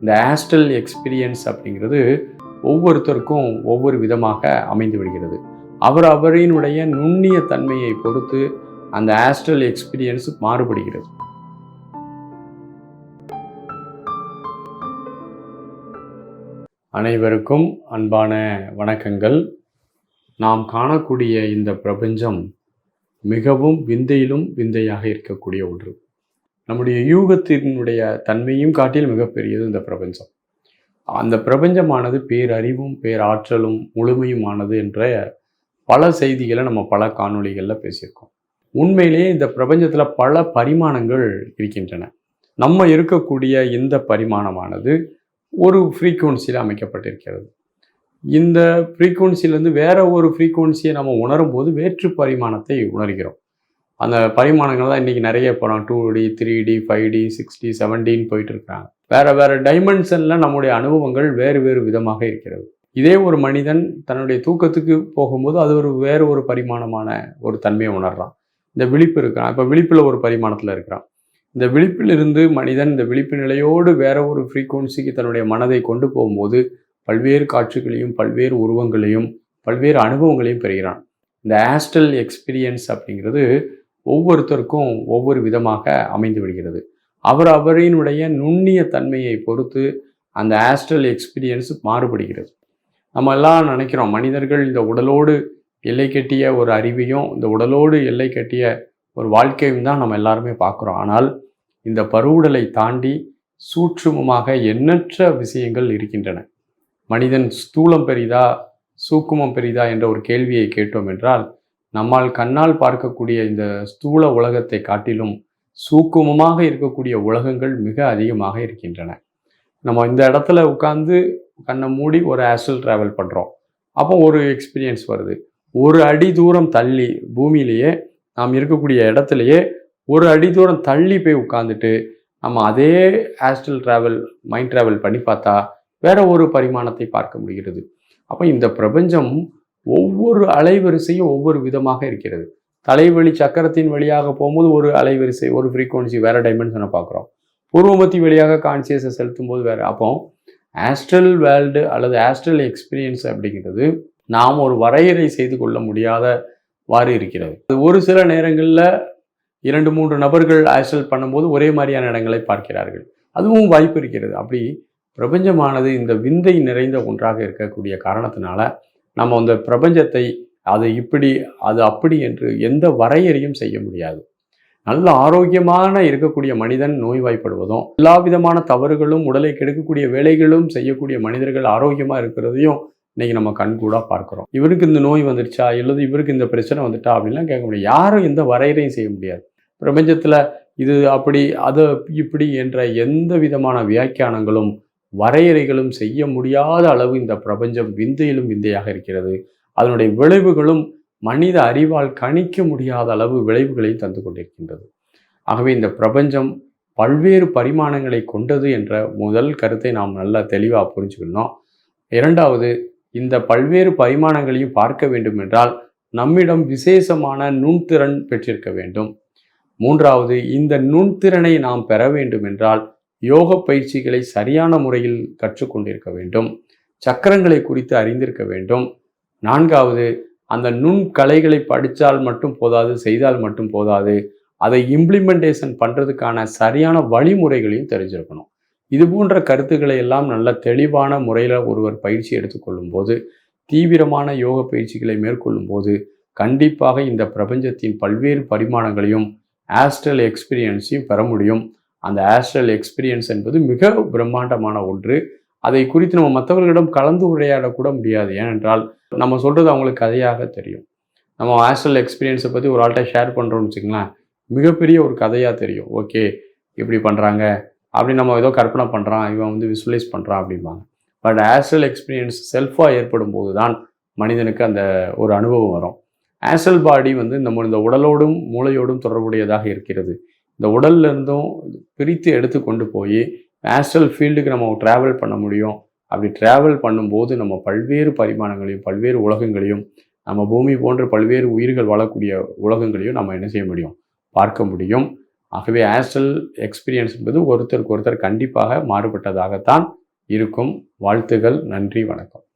இந்த astral experience அப்படிங்கிறது ஒவ்வொருத்தருக்கும் ஒவ்வொரு விதமாக அமைந்து விடுகிறது. அவரினுடைய நுண்ணிய தன்மையை பொறுத்து அந்த ஆஸ்ட்ரல் எக்ஸ்பீரியன்ஸ் மாறுபடுகிறது. அனைவருக்கும் அன்பான வணக்கங்கள். நாம் காணக்கூடிய இந்த பிரபஞ்சம் மிகவும் விந்தையிலும் விந்தையாக இருக்கக்கூடிய ஒன்று. நம்முடைய யூகத்தினுடைய தன்மையும் காட்டில் மிகப்பெரியது இந்த பிரபஞ்சம். அந்த பிரபஞ்சமானது பேரறிவும் பேராற்றலும் முழுமையுமானது என்ற பல செய்திகளை நம்ம பல காணொளிகளில் பேசியிருக்கோம். உண்மையிலேயே இந்த பிரபஞ்சத்தில் பல பரிமாணங்கள் இருக்கின்றன. நம்ம இருக்கக்கூடிய இந்த பரிமாணமானது ஒரு ஃப்ரீக்குவன்சியில் அமைக்கப்பட்டிருக்கிறது. இந்த ஃப்ரீக்குவன்சிலேருந்து வேற ஒரு ஃப்ரீக்குவன்சியை நம்ம உணரும் போது வேற்று பரிமாணத்தை உணர்கிறோம். அந்த பரிமாணங்கள் தான் இன்றைக்கி நிறைய போகிறோம். 2D 3D 5D 6D 7Dன்னு போயிட்டு இருக்காங்க. வேறு டைமென்ஷனில் நம்முடைய அனுபவங்கள் வேறு விதமாக இருக்கிறது. இதே ஒரு மனிதன் தன்னுடைய தூக்கத்துக்கு போகும்போது அது வேறு ஒரு பரிமாணமான ஒரு தன்மையை உணர்றான். இந்த விழிப்பு இருக்கான். இப்போ விழிப்பில் ஒரு பரிமாணத்தில் இருக்கிறான். இந்த விழிப்பிலிருந்து மனிதன் இந்த விழிப்பு நிலையோடு வேற ஒரு ஃப்ரீக்குவன்சிக்கு தன்னுடைய மனதை கொண்டு போகும்போது பல்வேறு காட்சிகளையும் பல்வேறு உருவங்களையும் பல்வேறு அனுபவங்களையும் பெறுகிறான். இந்த ஆஸ்ட்ரல் எக்ஸ்பீரியன்ஸ் அப்படிங்கிறது ஒவ்வொருத்தருக்கும் ஒவ்வொரு விதமாக அமைந்து விடுகிறது. அவரினுடைய நுண்ணிய தன்மையை பொறுத்து அந்த ஆஸ்ட்ரல் எக்ஸ்பீரியன்ஸ் மாறுபடுகிறது. நம்ம எல்லாம் நினைக்கிறோம், மனிதர்கள் இந்த உடலோடு எல்லை கட்டிய ஒரு அறிவையும் இந்த உடலோடு எல்லை கட்டிய ஒரு வாழ்க்கையும் தான் நம்ம எல்லாருமே பார்க்குறோம். ஆனால் இந்த பருவுடலை தாண்டி சூட்சுமமாக எண்ணற்ற விஷயங்கள் இருக்கின்றன. மனிதன் ஸ்தூலம் பெரிதா சூக்குமம் பெரிதா என்ற ஒரு கேள்வியை கேட்டோம் என்றால், நம்மால் கண்ணால் பார்க்கக்கூடிய இந்த ஸ்தூல உலகத்தை காட்டிலும் சூக்குமமாக இருக்கக்கூடிய உலகங்கள் மிக அதிகமாக இருக்கின்றன. நம்ம இந்த இடத்துல உட்கார்ந்து கண்ணை மூடி ஒரு ஆஸ்ட்ரல் ட்ராவல் பண்ணுறோம். அப்போ ஒரு எக்ஸ்பீரியன்ஸ் வருது. ஒரு அடி தூரம் தள்ளி பூமியிலேயே நாம் இருக்கக்கூடிய இடத்துலையே ஒரு அடி தூரம் தள்ளி போய் உட்காந்துட்டு நம்ம அதே ஆஸ்ட்ரல் ட்ராவல் மைண்ட் ட்ராவல் பண்ணி பார்த்தா வேற ஒரு பரிமாணத்தை பார்க்க முடிகிறது. அப்போ இந்த பிரபஞ்சம் ஒவ்வொரு அலைவரிசையும் ஒவ்வொரு விதமாக இருக்கிறது. தலைவழி சக்கரத்தின் வழியாக போகும்போது ஒரு அலைவரிசை ஒரு ஃப்ரீக்குவன்சி வேற டைமென்ஷனை பார்க்குறோம். பூர்வமத்தி வழியாக கான்சியஸை செலுத்தும் போது வேறு. அப்போ ஆஸ்ட்ரல் வேர்ல்டு அல்லது ஆஸ்ட்ரல் எக்ஸ்பீரியன்ஸ் அப்படிங்கிறது நாம் ஒரு வரையறை செய்து கொள்ள முடியாதவாறு இருக்கிறது. ஒரு சில நேரங்களில் 2-3 நபர்கள் ஆஸ்ட்ரல் பண்ணும்போது ஒரே மாதிரியான இடங்களை பார்க்கிறார்கள். அதுவும் வாய்ப்பு இருக்கிறது. அப்படி பிரபஞ்சமானது இந்த விந்தை நிறைந்த ஒன்றாக இருக்கக்கூடிய காரணத்தினால நம்ம அந்த பிரபஞ்சத்தை அது இப்படி அது அப்படி என்று எந்த வரையறையும் செய்ய முடியாது. நல்ல ஆரோக்கியமான இருக்கக்கூடிய மனிதன் நோய்வாய்ப்படுவதும் எல்லா விதமான தவறுகளும் உடலை கெடுக்கக்கூடிய வேலைகளும் செய்யக்கூடிய மனிதர்கள் ஆரோக்கியமாக இருக்கிறதையும் இன்னைக்கு நம்ம கண்கூடாக பார்க்குறோம். இவருக்கு இந்த நோய் வந்துருச்சா இல்லது இவருக்கு இந்த பிரச்சனை வந்துட்டா அப்படின்லாம் கேட்க முடியாது. யாரும் எந்த வரையறையும் செய்ய முடியாது. பிரபஞ்சத்தில் இது அப்படி அது இப்படி என்ற எந்த விதமான வியாக்கியானங்களும் வரையறைகளும் செய்ய முடியாத அளவு இந்த பிரபஞ்சம் விந்தையிலும் விந்தையாக இருக்கிறது. அதனுடைய விளைவுகளும் மனித அறிவால் கணிக்க முடியாத அளவு விளைவுகளையும் தந்து கொண்டிருக்கின்றது. ஆகவே இந்த பிரபஞ்சம் பல்வேறு பரிமாணங்களை கொண்டது என்ற முதல் கருத்தை நாம் நல்லா தெளிவாக புரிஞ்சுக்கணும். இரண்டாவது, இந்த பல்வேறு பரிமாணங்களையும் பார்க்க வேண்டும் என்றால் நம்மிடம் விசேஷமான நுண்திறன் பெற்றிருக்க வேண்டும். மூன்றாவது, இந்த நுண்திறனை நாம் பெற வேண்டும் என்றால் யோக பயிற்சிகளை சரியான முறையில் கற்றுக்கொண்டிருக்க வேண்டும். சக்கரங்களை குறித்து அறிந்திருக்க வேண்டும். நான்காவது, அந்த நுண்கலைகளை படித்தால் மட்டும் போதாது, செய்தால் மட்டும் போதாது, அதை இம்ப்ளிமெண்டேஷன் பண்ணுறதுக்கான சரியான வழிமுறைகளையும் தெரிஞ்சிருக்கணும். இது போன்ற கருத்துக்களை எல்லாம் நல்ல தெளிவான முறையில் ஒருவர் பயிற்சி எடுத்துக்கொள்ளும் போது, தீவிரமான யோக பயிற்சிகளை மேற்கொள்ளும் போது கண்டிப்பாக இந்த பிரபஞ்சத்தின் பல்வேறு பரிமாணங்களையும் ஆஸ்ட்ரல் எக்ஸ்பீரியன்ஸையும் பெற முடியும். அந்த ஆஸ்ட்ரல் எக்ஸ்பீரியன்ஸ் என்பது மிக பிரம்மாண்டமான ஒன்று. அதை குறித்து நம்ம மற்றவர்களிடம் கலந்து உரையாடக்கூட முடியாது. ஏனென்றால் நம்ம சொல்கிறது அவங்களுக்கு கதையாக தெரியும். நம்ம ஆஸ்ட்ரல் எக்ஸ்பீரியன்ஸை பற்றி ஒரு ஆள்கிட்ட ஷேர் பண்ணுறோம்னு வச்சுங்களேன், மிகப்பெரிய ஒரு கதையாக தெரியும். ஓகே, இப்படி பண்ணுறாங்க அப்படி நம்ம ஏதோ கற்பனை பண்ணுறான், இவன் வந்து விசுவலைஸ் பண்ணுறான் அப்படிம்பாங்க. பட் ஆஸ்ட்ரல் எக்ஸ்பீரியன்ஸ் செல்ஃபாக ஏற்படும் போது தான் மனிதனுக்கு அந்த ஒரு அனுபவம் வரும். ஆஸ்ட்ரல் பாடி வந்து இந்த உடலோடும் மூளையோடும் தொடர்புடையதாக இருக்கிறது. இந்த உடல்லேருந்தும் பிரித்து எடுத்து கொண்டு போய் ஆஸ்ட்ரல் ஃபீல்டுக்கு நம்ம ட்ராவல் பண்ண முடியும். அப்படி ட்ராவல் பண்ணும்போது நம்ம பல்வேறு பரிமாணங்களையும் பல்வேறு உலகங்களையும் நம்ம பூமி போன்ற பல்வேறு உயிர்கள் வாழக்கூடிய உலகங்களையும் நம்ம என்ன செய்ய முடியும், பார்க்க முடியும். ஆகவே ஆஸ்ட்ரல் எக்ஸ்பீரியன்ஸ் என்பது ஒருத்தருக்கு ஒருத்தர் கண்டிப்பாக மாறுபட்டதாகத்தான் இருக்கும். வாழ்த்துகள். நன்றி. வணக்கம்.